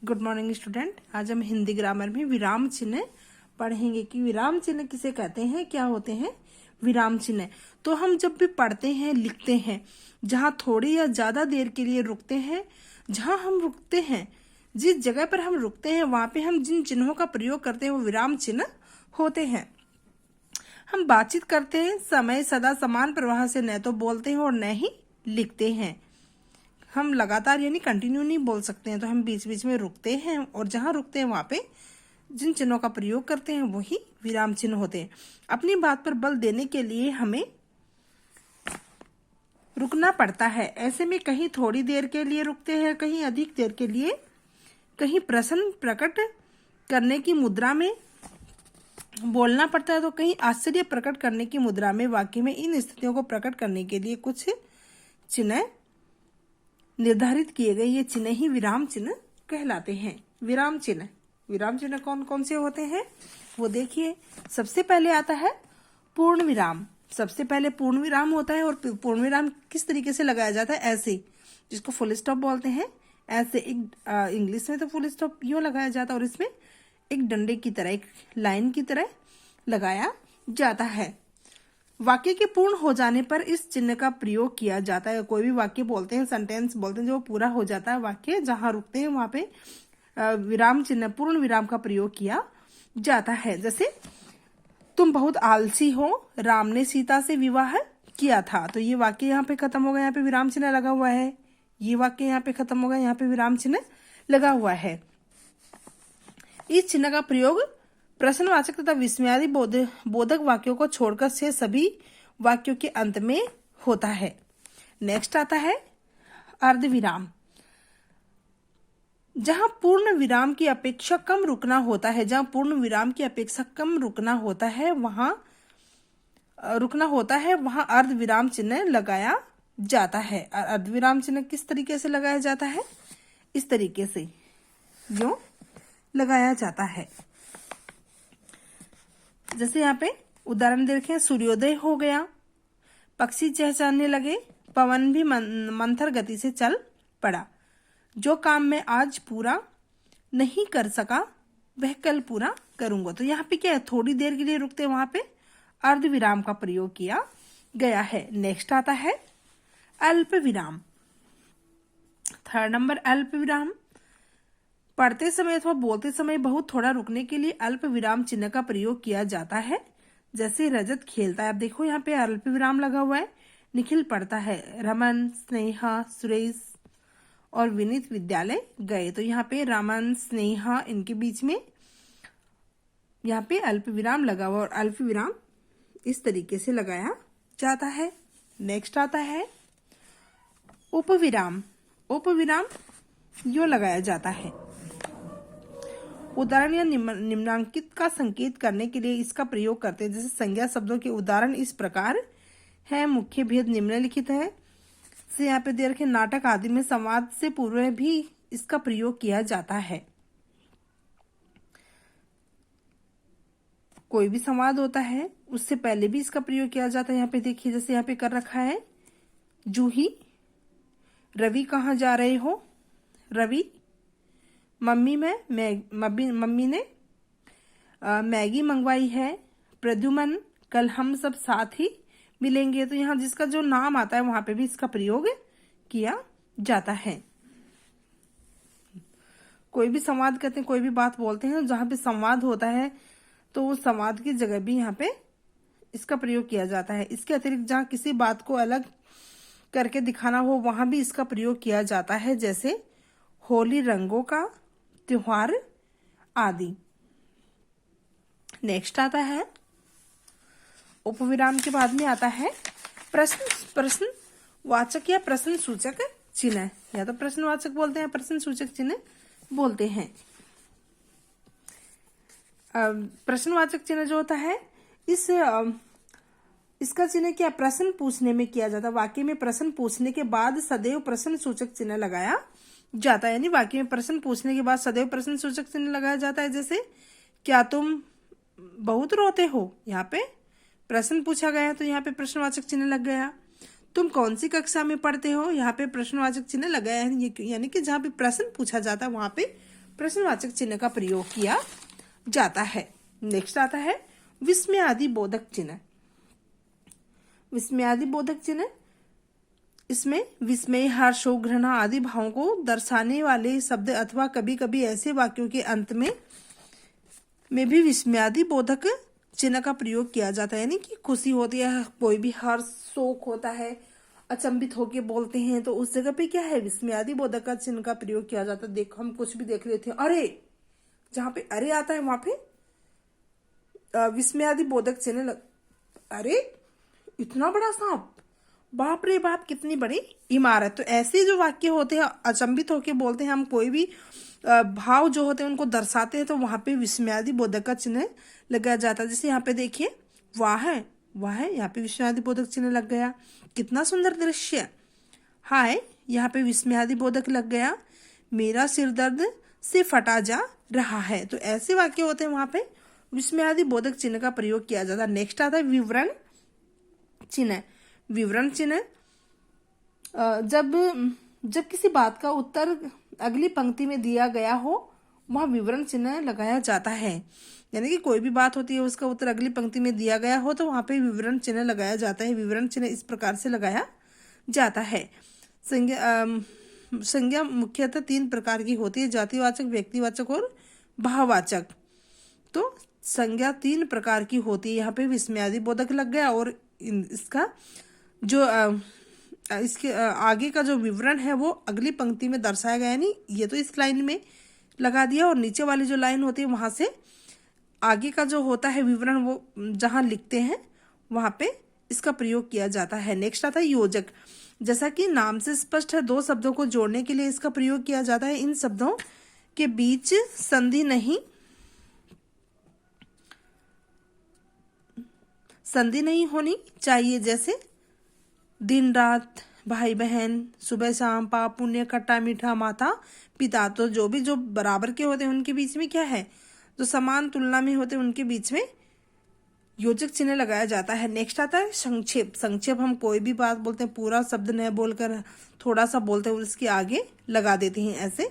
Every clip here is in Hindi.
Good morning student. आज हम हिंदी ग्रामर में विराम चिन्ह पढ़ेंगे कि विराम चिन्ह किसे कहते हैं, क्या होते हैं विराम चिन्ह। तो हम जब भी पढ़ते हैं, लिखते हैं, जहाँ थोड़ी या ज्यादा देर के लिए रुकते हैं, जहाँ हम रुकते हैं, जिस जगह पर हम रुकते हैं वहां पे हम जिन चिन्हों का प्रयोग करते हैं वो विराम चिन्ह होते हैं। हम बातचीत करते हैं समय सदा समान प्रवाह से न तो बोलते हैं और न ही लिखते हैं। हम लगातार यानी कंटिन्यू नहीं बोल सकते हैं, तो हम बीच बीच में रुकते हैं और जहां रुकते हैं वहां पे जिन चिन्हों का प्रयोग करते हैं वही विराम चिन्ह होते हैं। अपनी बात पर बल देने के लिए हमें रुकना पड़ता है। ऐसे में कहीं थोड़ी देर के लिए रुकते हैं, कहीं अधिक देर के लिए, कहीं प्रश्न प्रकट करने की मुद्रा में बोलना पड़ता है, तो कहीं आश्चर्य प्रकट करने की मुद्रा में। वाक्य में इन स्थितियों को प्रकट करने के लिए कुछ चिन्ह निर्धारित किए गए, ये चिन्ह ही विराम चिन्ह कहलाते हैं। विराम चिन्ह कौन कौन से होते हैं वो देखिए। सबसे पहले आता है पूर्ण विराम। सबसे पहले पूर्ण विराम होता है, और पूर्ण विराम किस तरीके से लगाया जाता है, ऐसे, जिसको फुल स्टॉप बोलते हैं। ऐसे एक इंग्लिश में तो फुल स्टॉप यूं लगाया जाता है, और इसमें एक डंडे की तरह, एक लाइन की तरह लगाया जाता है। वाक्य के पूर्ण हो जाने पर इस चिन्ह का प्रयोग किया जाता है। कोई भी वाक्य बोलते हैं, सेंटेंस बोलते हैं, जो पूरा हो जाता है वाक्य, जहां रुकते हैं वहां पे विराम चिन्ह, पूर्ण विराम का प्रयोग किया जाता है। जैसे तुम बहुत आलसी हो, राम ने सीता से विवाह किया था। तो ये वाक्य यहाँ पे खत्म हो गया, यहाँ पे विराम चिन्ह लगा हुआ है। ये वाक्य यहाँ पे खत्म हो गया, यहाँ पे विराम चिन्ह लगा हुआ है। इस चिन्ह का प्रयोग प्रश्नवाचक तथा विस्मयादि बोधक वाक्यों को छोड़कर से सभी वाक्यों के अंत में होता है। नेक्स्ट आता है अर्धविराम। जहां पूर्ण विराम की अपेक्षा कम रुकना होता है, जहां पूर्ण विराम की अपेक्षा कम रुकना होता है, वहां वहां अर्धविराम चिन्ह लगाया जाता है। अर्धविराम चिन्ह किस तरीके से लगाया जाता है, इस तरीके से यूं लगाया जाता है। जैसे यहाँ पे उदाहरण देखें, सूर्योदय हो गया, पक्षी चहचहाने लगे, पवन भी मंथर गति से चल पड़ा। जो काम मैं आज पूरा नहीं कर सका वह कल पूरा करूंगा। तो यहाँ पे क्या है, थोड़ी देर के लिए रुकते, वहां पे अर्ध विराम का प्रयोग किया गया है। नेक्स्ट आता है अल्प विराम। थर्ड नंबर अल्प विराम। पढ़ते समय अथवा बोलते समय बहुत थोड़ा रुकने के लिए अल्प विराम चिन्ह का प्रयोग किया जाता है। जैसे रजत खेलता है, आप देखो यहाँ पे अल्प विराम लगा हुआ है। निखिल पढ़ता है, रमन, स्नेहा, सुरेश और विनीत विद्यालय गए। तो यहाँ पे रमन, स्नेहा, इनके बीच में यहाँ पे अल्प विराम लगा हुआ, और अल्प विराम इस तरीके से लगाया जाता है। नेक्स्ट आता है उपविराम। उपविराम यो लगाया जाता है। उदाहरण या निम्नांकित का संकेत करने के लिए इसका प्रयोग करते हैं। जैसे संज्ञा शब्दों के उदाहरण इस प्रकार है। मुख्य भेद निम्नलिखित है। से यहाँ पे दे रखे, नाटक आदि में संवाद से पूर्व भी इसका प्रयोग किया जाता है। कोई भी संवाद होता है उससे पहले भी इसका प्रयोग किया जाता है। यहाँ पे देखिए, जैसे यहाँ पे कर रखा है, जूही, रवि कहाँ जा रहे हो, रवि, मम्मी ने मैगी मंगवाई है, प्रद्युमन, कल हम सब साथ ही मिलेंगे। तो यहाँ जिसका जो नाम आता है वहां पे भी इसका प्रयोग किया जाता है। कोई भी संवाद करते हैं, कोई भी बात बोलते हैं, जहां पे संवाद होता है तो उस संवाद की जगह भी यहाँ पे इसका प्रयोग किया जाता है। इसके अतिरिक्त जहाँ किसी बात को अलग करके दिखाना हो वहां भी इसका प्रयोग किया जाता है। जैसे होली, रंगों का त्योहार आदि। नेक्स्ट आता है उपविराम के बाद में आता है प्रश्नवाचक या प्रश्न सूचक चिन्ह। या तो प्रश्नवाचक बोलते हैं, प्रश्न सूचक चिन्ह बोलते हैं। प्रश्नवाचक चिन्ह जो होता है, इसका चिन्ह क्या, प्रश्न पूछने में किया जाता है। वाक्य में प्रश्न पूछने के बाद सदैव प्रश्न सूचक चिन्ह लगाया जाता है। यानी वाक्य में प्रश्न पूछने के बाद सदैव प्रश्न सूचक चिन्ह लगाया जाता है। जैसे क्या तुम बहुत रोते हो, यहाँ पे प्रश्न पूछा गया तो यहाँ पे प्रश्नवाचक चिन्ह लग गया। तुम कौन सी कक्षा में पढ़ते हो, यहाँ पे प्रश्नवाचक चिन्ह लगाया है। यानी कि जहाँ पे प्रश्न पूछा जाता है वहां पे प्रश्नवाचक चिन्ह का प्रयोग किया जाता है। नेक्स्ट आता है विस्मयादि बोधक चिन्ह। विस्मयादि बोधक चिन्ह, इसमें विस्मय, हर्ष, घृणा आदि भावों को दर्शाने वाले शब्द अथवा कभी कभी ऐसे वाक्यों के अंत में भी विस्मयादि बोधक चिन्ह का प्रयोग किया जाता है। यानी कि खुशी होती है, कोई भी हर्ष, शोक होता है, अचंभित होके बोलते हैं, तो उस जगह पे क्या है, विस्मयादि बोधक का चिन्ह का प्रयोग किया जाता है। देखो हम कुछ भी देख रहे थे, अरे, जहां पे अरे आता है वहां पे विस्मयादि बोधक चिन्ह अरे इतना बड़ा सांप, बाप रे बाप, कितनी बड़ी इमारत। तो ऐसे जो वाक्य होते हैं, अचंभित होके बोलते हैं, हम कोई भी भाव जो होते हैं उनको दर्शाते हैं, तो वहां पे विस्मयादि बोधक का चिन्ह लगाया जाता है। जैसे यहाँ पे देखिए, वाह है, वाह है, यहाँ पे विस्मयादि बोधक चिन्ह लग गया। कितना सुंदर दृश्य। हाय, यहाँ पे विस्मयादि बोधक लग गया। मेरा सिर दर्द से फटा जा रहा है। तो ऐसे वाक्य होते हैं, वहां पे विस्मयादि बोधक चिन्ह का प्रयोग किया जाता है। नेक्स्ट आता है विवरण चिन्ह। विवरण चिन्ह, जब किसी बात का उत्तर अगली पंक्ति में दिया गया हो, वहां विवरण चिन्ह लगाया जाता है। यानी कि कोई भी बात होती है, उसका उत्तर अगली पंक्ति में दिया गया हो, तो वहां पे विवरण चिन्ह लगाया जाता है। विवरण चिन्ह इस प्रकार से लगाया जाता है। संज्ञा मुख्यतः 3 प्रकार की होती है, जातिवाचक, व्यक्तिवाचक और भाववाचक। तो संज्ञा 3 प्रकार की होती है। यहाँ पे विस्मयादि बोधक लग गया, और इसका जो इसके आगे का जो विवरण है वो अगली पंक्ति में दर्शाया गया। यानी ये तो इस लाइन में लगा दिया, और नीचे वाली जो लाइन होती है वहां से आगे का जो होता है विवरण, वो जहां लिखते हैं वहां पे इसका प्रयोग किया जाता है। नेक्स्ट आता है योजक। जैसा कि नाम से स्पष्ट है, 2 शब्दों को जोड़ने के लिए इसका प्रयोग किया जाता है। इन शब्दों के बीच संधि नहीं होनी चाहिए। जैसे दिन रात, भाई बहन, सुबह शाम, पाप पुण्य, खट्टा मीठा, माता पिता। तो जो बराबर के होते हैं उनके बीच में क्या है, जो समान तुलना में होते हैं उनके बीच में योजक चिन्ह लगाया जाता है। नेक्स्ट आता है संक्षेप। संक्षेप, हम कोई भी बात बोलते हैं, पूरा शब्द न बोलकर थोड़ा सा बोलते हैं, उसके आगे लगा देते हैं, ऐसे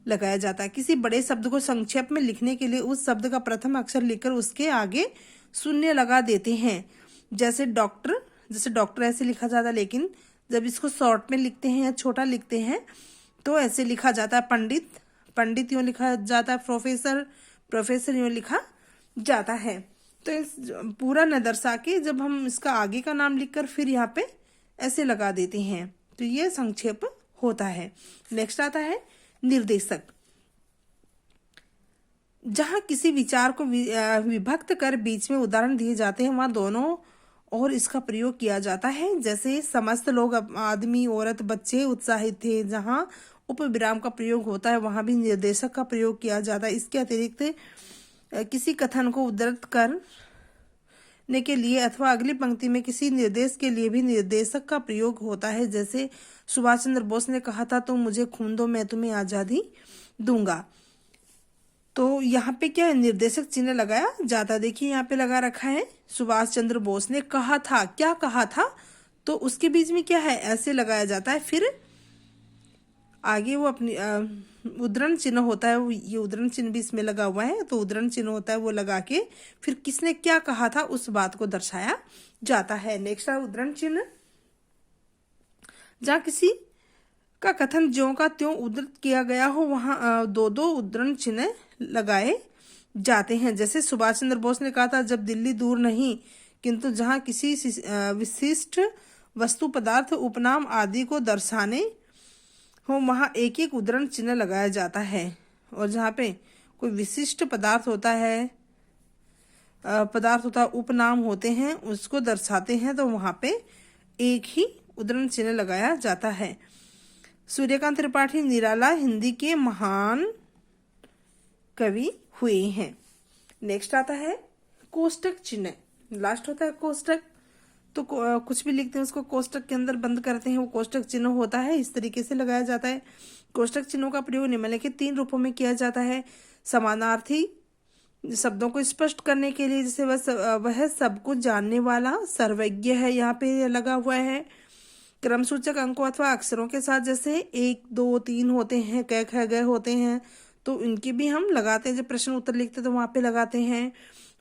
लगाया जाता है। किसी बड़े शब्द को संक्षेप में लिखने के लिए उस शब्द का प्रथम अक्षर लिखकर उसके आगे शून्य लगा देते हैं। जैसे डॉक्टर ऐसे लिखा जाता है, लेकिन जब इसको शॉर्ट में लिखते हैं या छोटा लिखते हैं तो ऐसे लिखा जाता है। पंडित यूं लिखा जाता है। प्रोफेसर यूं लिखा जाता है। तो इस पूरा न दर्शा के जब हम इसका आगे का नाम लिखकर फिर यहाँ पे ऐसे लगा देते हैं, तो ये संक्षेप होता है। नेक्स्ट आता है निर्देशक। जहां किसी विचार को विभक्त कर बीच में उदाहरण दिए जाते हैं, वहां दोनों और इसका प्रयोग किया जाता है। जैसे समस्त लोग, आदमी, औरत, बच्चे उत्साहित थे। जहां उपविराम का प्रयोग होता है वहां भी निर्देशक का प्रयोग किया जाता है। इसके अतिरिक्त किसी कथन को उद्धृत करने के लिए अथवा अगली पंक्ति में किसी निर्देश के लिए भी निर्देशक का प्रयोग होता है। जैसे सुभाष चंद्र बोस ने कहा था, तुम मुझे खून दो, मैं तुम्हें आजादी दूंगा। तो यहाँ पे क्या है, निर्देशक चिन्ह लगाया जाता है। देखिए यहाँ पे लगा रखा है, सुभाष चंद्र बोस ने कहा था। क्या कहा था, तो उसके बीच में क्या है, ऐसे लगाया जाता है। फिर आगे वो अपनी उद्धरण चिन्ह होता है, ये उद्धरण चिन्ह भी इसमें लगा हुआ है। तो उद्धरण चिन्ह होता है, वो लगा के फिर किसने क्या कहा था उस बात को दर्शाया जाता है। नेक्स्ट है उद्धरण चिन्ह। जहाँ किसी का कथन ज्यों का त्यों उद्धृत किया गया हो, वहां 2-2 उद्धरण चिन्ह लगाए जाते हैं। जैसे सुभाष चंद्र बोस ने कहा था, जब दिल्ली दूर नहीं, किंतु जहां किसी विशिष्ट वस्तु, पदार्थ, उपनाम आदि को दर्शाने हो, वहां एक उद्धरण चिन्ह लगाया जाता है। और जहां पे कोई विशिष्ट पदार्थ होता है, उपनाम होते हैं, उसको दर्शाते हैं, तो वहां पे एक ही उद्धरण चिन्ह लगाया जाता है। सूर्यकांत त्रिपाठी निराला हिंदी के महान कवि हुए हैं। नेक्स्ट आता है कोष्टक चिन्ह। लास्ट होता है कोष्टक। तो कुछ भी लिखते हैं उसको कोष्टक के अंदर बंद करते हैं, वो कोष्टक चिन्ह होता है। इस तरीके से लगाया जाता है। कोष्टक चिन्हों का प्रयोग निम्नलिखित 3 रूपों में किया जाता है। समानार्थी शब्दों को स्पष्ट करने के लिए, जैसे वह सब कुछ जानने वाला, सर्वज्ञ है, यहाँ पे लगा हुआ है। क्रमसूचक अंकों अथवा अक्षरों के साथ, जैसे 1, 2, 3 होते हैं, क, ख, ग होते हैं, तो इनकी भी हम लगाते हैं, जब प्रश्न उत्तर लिखते हैं तो वहाँ पे लगाते हैं।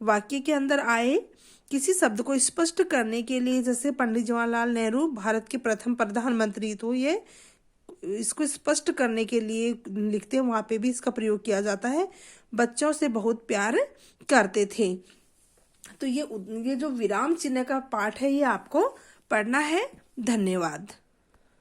वाक्य के अंदर आए किसी शब्द को स्पष्ट करने के लिए, जैसे पंडित जवाहरलाल नेहरू भारत के प्रथम प्रधानमंत्री, तो ये इसको स्पष्ट करने के लिए लिखते हैं, वहाँ पे भी इसका प्रयोग किया जाता है। बच्चों से बहुत प्यार करते थे। तो ये जो विराम चिन्ह का पाठ है ये आपको पढ़ना है। धन्यवाद।